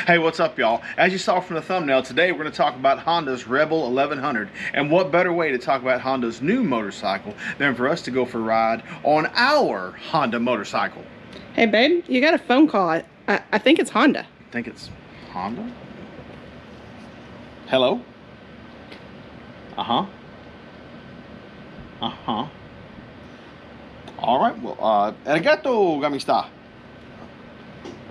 Hey, what's up, y'all? As you saw from the thumbnail, today we're going to talk about Honda's Rebel 1100. And what better way to talk about Honda's new motorcycle than for us to go for a ride on our Honda motorcycle. Hey, babe, you got a phone call. I think it's Honda. I think it's Honda? Hello? Uh-huh. Uh-huh. All right, well, arigato, gamista.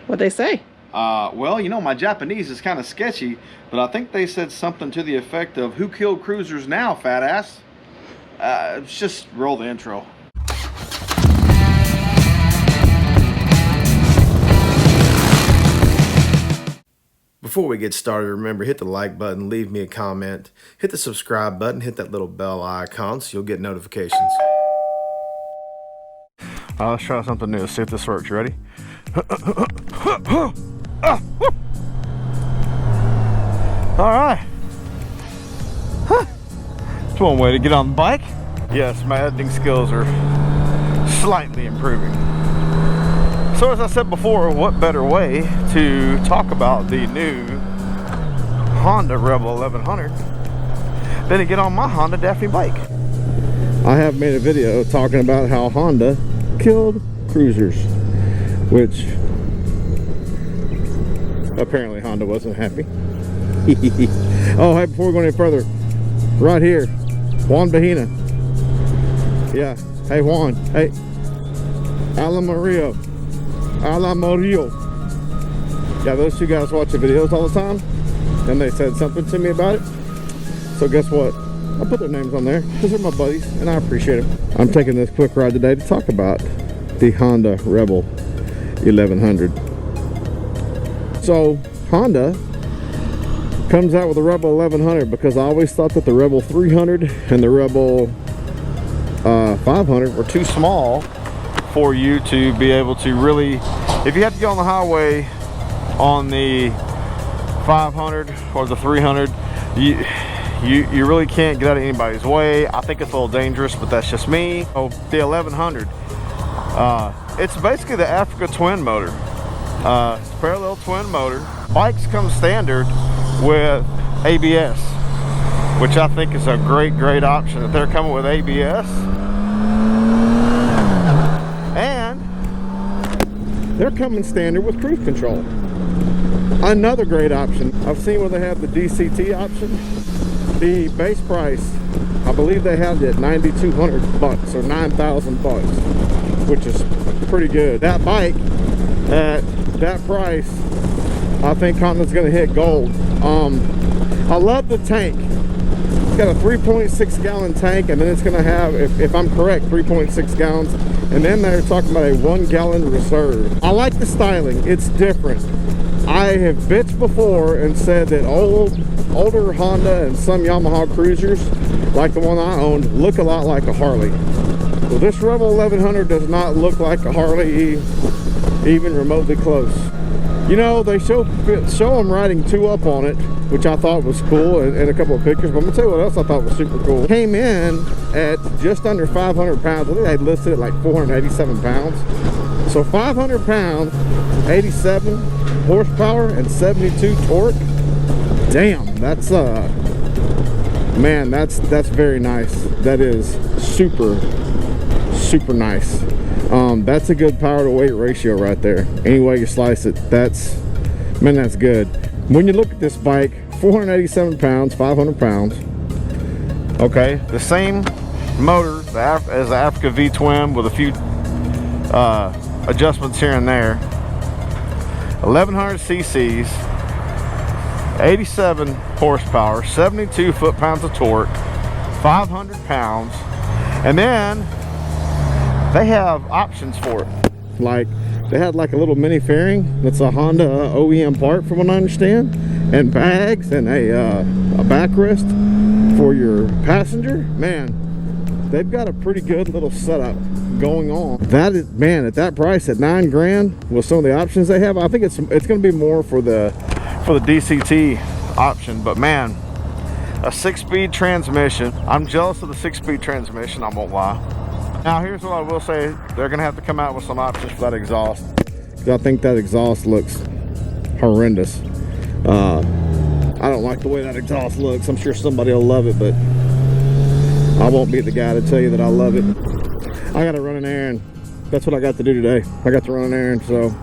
What'd they say? Well, you know, my Japanese is kind of sketchy, but I think they said something to the effect of, "Who killed cruisers now, fat ass?" Let's just roll the intro. Before we get started, remember, hit the like button, leave me a comment, hit the subscribe button, hit that little bell icon so you'll get notifications. Let's try something new. See if this works. You ready? All right. That's one way to get on the bike. Yes, my editing skills are slightly improving. So as I said before, what better way to talk about the new Honda Rebel 1100 than to get on my Honda Daphne bike. I have made a video talking about how Honda killed cruisers, which apparently Honda wasn't happy. Oh, hey, before we go any further, right here, Juan Bahina. Yeah, hey Juan, hey, Alamarillo. Yeah, those two guys watch the videos all the time, and they said something to me about it. So guess what? I put their names on there because they're my buddies, and I appreciate them. I'm taking this quick ride today to talk about the Honda Rebel 1100. So Honda comes out with the Rebel 1100 because I always thought that the Rebel 300 and the Rebel 500 were too small for you to be able to really, if you had to go on the highway on the 500 or the 300, you really can't get out of anybody's way. I think it's a little dangerous, but that's just me. Oh, the 1100, it's basically the Africa twin motor. It's a parallel twin motor. Bikes come standard with ABS, which I think is a great option that they're coming with ABS. And they're coming standard with cruise control. Another great option. I've seen where they have the DCT option. The base price, I believe they have it at $9,200 or $9,000, which is pretty good. That bike at that price, I think Honda's gonna hit gold. I love the tank. It's got a 3.6 gallon tank, and then it's gonna have, if I'm correct, 3.6 gallons, and then they're talking about a 1 gallon reserve. I like the styling, it's different. I have bitched before and said that older Honda and some Yamaha cruisers, like the one I owned, look a lot like a Harley. Well, this Rebel 1100 does not look like a Harley, even remotely close. You know, they show them riding 2-up on it, which I thought was cool, and a couple of pictures. But I'm gonna tell you what else I thought was super cool. Came in at just under 500 pounds. I think they listed it like 487 pounds. So 500 pounds, 87 horsepower, and 72 torque. Damn, that's man, that's very nice. That is super nice. That's a good power to weight ratio right there. Any way you slice it, that's good. When you look at this bike, 487 pounds, 500 pounds. Okay, the same motor as the Africa V twin with a few adjustments here and there. 1100 cc's, 87 horsepower, 72 foot-pounds of torque, 500 pounds, and then they have options for it. Like, they had like a little mini fairing that's a Honda OEM part, from what I understand, and bags, and a backrest for your passenger. Man, they've got a pretty good little setup going on. That is, man, at that price, at $9 grand, with some of the options they have, I think it's going to be more for the DCT option. But man, a 6-speed transmission. I'm jealous of the 6-speed transmission, I won't lie. Now here's what I will say, they're gonna have to come out with some options for that exhaust, because I think that exhaust looks horrendous. I don't like the way that exhaust looks. I'm sure somebody will love it, but I won't be the guy to tell you that I love it. I gotta run an errand. That's what I got to do today. I got to run an errand, so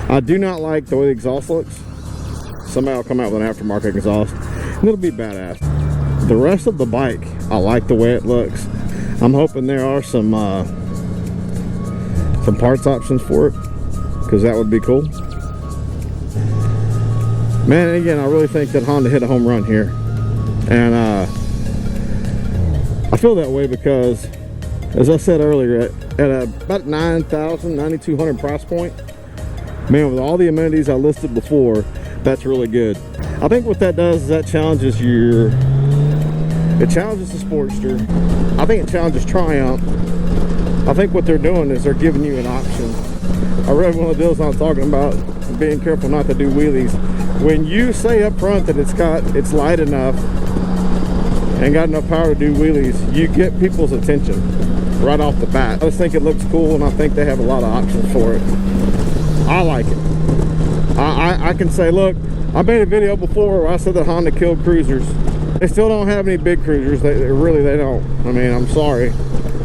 I do not like the way the exhaust looks. Somebody will come out with an aftermarket exhaust, and it'll be badass. The rest of the bike, I like the way it looks. I'm hoping there are some parts options for it, because that would be cool. Man, and again, I really think that Honda hit a home run here. And I feel that way because, as I said earlier, at about $9,000, $9,200 price point, man, with all the amenities I listed before, that's really good. I think what that does is that challenges it challenges the Sportster. I think it challenges Triumph. I think what they're doing is they're giving you an option. I read one of the deals I'm talking about being careful not to do wheelies. When you say up front that it's light enough and got enough power to do wheelies, you get people's attention right off the bat. I just think it looks cool, and I think they have a lot of options for it. I like it. I can say, look, I made a video before where I said that Honda killed cruisers. They still don't have any big cruisers. They don't. I mean, I'm sorry.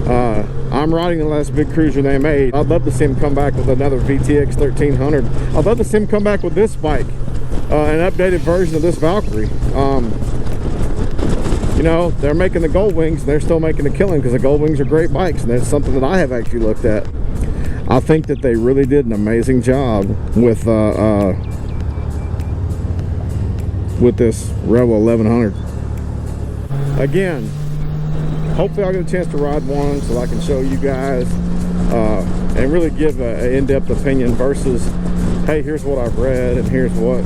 I'm riding the last big cruiser they made. I'd love to see them come back with another VTX 1300. I'd love to see them come back with this bike, an updated version of this Valkyrie. You know, they're making the Gold Wings, and they're still making a killing because the Gold Wings are great bikes, and that's something that I have actually looked at. I think that they really did an amazing job with this Rebel 1100. Again, hopefully I'll get a chance to ride one so I can show you guys and really give an in-depth opinion versus, hey, here's what I've read and here's what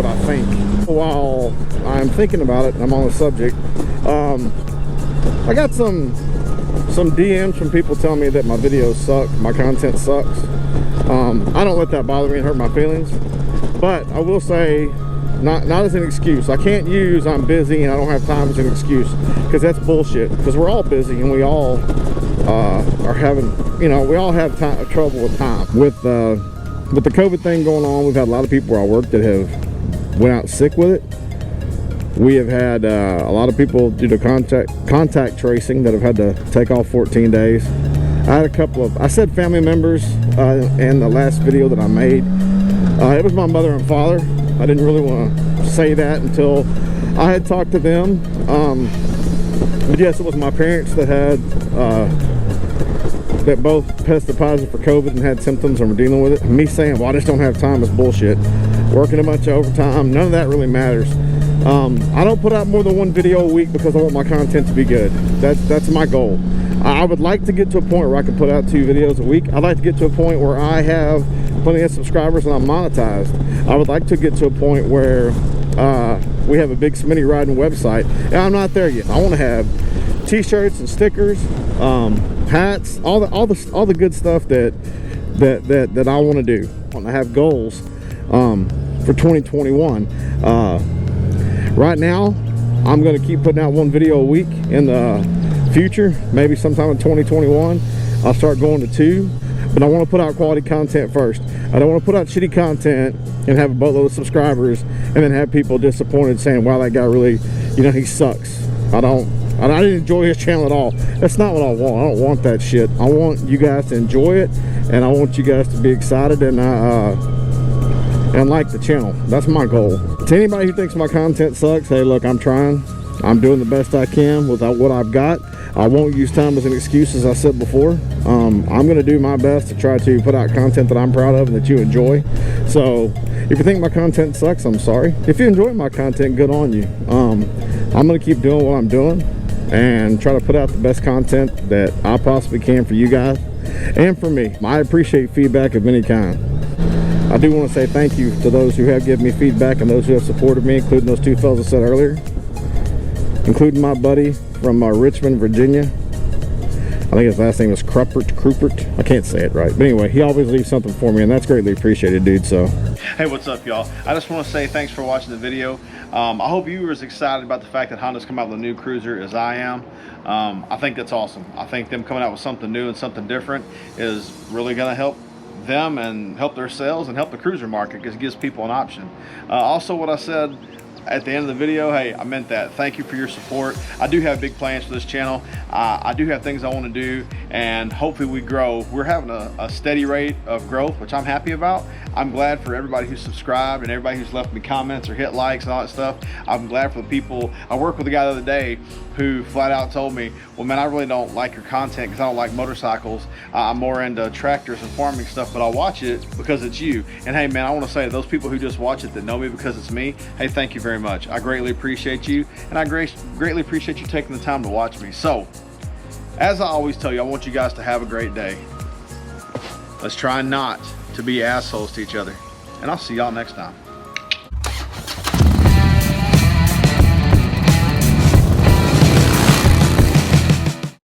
I think. While I'm thinking about it and I'm on the subject, I got some DMs from people telling me that my videos suck, my content sucks. I don't let that bother me and hurt my feelings, but I will say, not as an excuse. I can't use I'm busy and I don't have time as an excuse, because that's bullshit. Because we're all busy and we all are having, you know, we all have trouble with time. With the COVID thing going on, we've had a lot of people where I work that have went out sick with it. We have had a lot of people due to contact tracing that have had to take off 14 days. I had a couple of, I said family members in the last video that I made. It was my mother and father. I didn't really want to say that until I had talked to them. But yes, it was my parents that had that both tested positive for COVID and had symptoms and were dealing with it. Me saying, well, I just don't have time is bullshit. Working a bunch of overtime, none of that really matters. I don't put out more than one video a week because I want my content to be good. That's my goal. I would like to get to a point where I can put out 2 videos a week. I'd like to get to a point where I have plenty of subscribers and I'm monetized. I would like to get to a point where we have a big Smitty riding website, and I'm not there yet. I want to have t-shirts and stickers, hats, all the good stuff that I want to do. I have goals for 2021. Right now, I'm going to keep putting out 1 video a week. In the future, maybe sometime in 2021, I'll start going to 2. But I want to put out quality content first. I don't want to put out shitty content and have a boatload of subscribers and then have people disappointed saying, wow, that guy really, you know, he sucks. I didn't enjoy his channel at all. That's not what I want. I don't want that shit. I want you guys to enjoy it, and I want you guys to be excited and like the channel. That's my goal. To anybody who thinks my content sucks, hey, look, I'm trying. I'm doing the best I can with what I've got. I won't use time as an excuse, as I said before. I'm going to do my best to try to put out content that I'm proud of and that you enjoy. So if you think my content sucks, I'm sorry. If you enjoy my content, good on you. I'm going to keep doing what I'm doing and try to put out the best content that I possibly can for you guys and for me. I appreciate feedback of any kind. I do want to say thank you to those who have given me feedback and those who have supported me, including those 2 fellas I said earlier, including my buddy from Richmond, Virginia. I think his last name is Krupert. I can't say it right. But anyway, he always leaves something for me, and that's greatly appreciated, dude. So, hey, what's up, y'all? I just want to say thanks for watching the video. I hope you were as excited about the fact that Honda's come out with a new cruiser as I am. I think that's awesome. I think them coming out with something new and something different is really going to help them and help their sales and help the cruiser market, because it gives people an option. Also, what I said at the end of the video, hey, I meant that. Thank you for your support. I do have big plans for this channel. I do have things I want to do, and hopefully we grow. We're having a steady rate of growth, which I'm happy about. I'm glad for everybody who's subscribed and everybody who's left me comments or hit likes and all that stuff. I'm glad for the people. I worked with a guy the other day who flat out told me, well, man, I really don't like your content because I don't like motorcycles. I'm more into tractors and farming stuff, but I'll watch it because it's you. And hey, man, I want to say to those people who just watch it that know me because it's me, hey, thank you very much. I greatly appreciate you, and I greatly appreciate you taking the time to watch me. So, as I always tell you, I want you guys to have a great day. Let's try not to be assholes to each other, and I'll see y'all next time.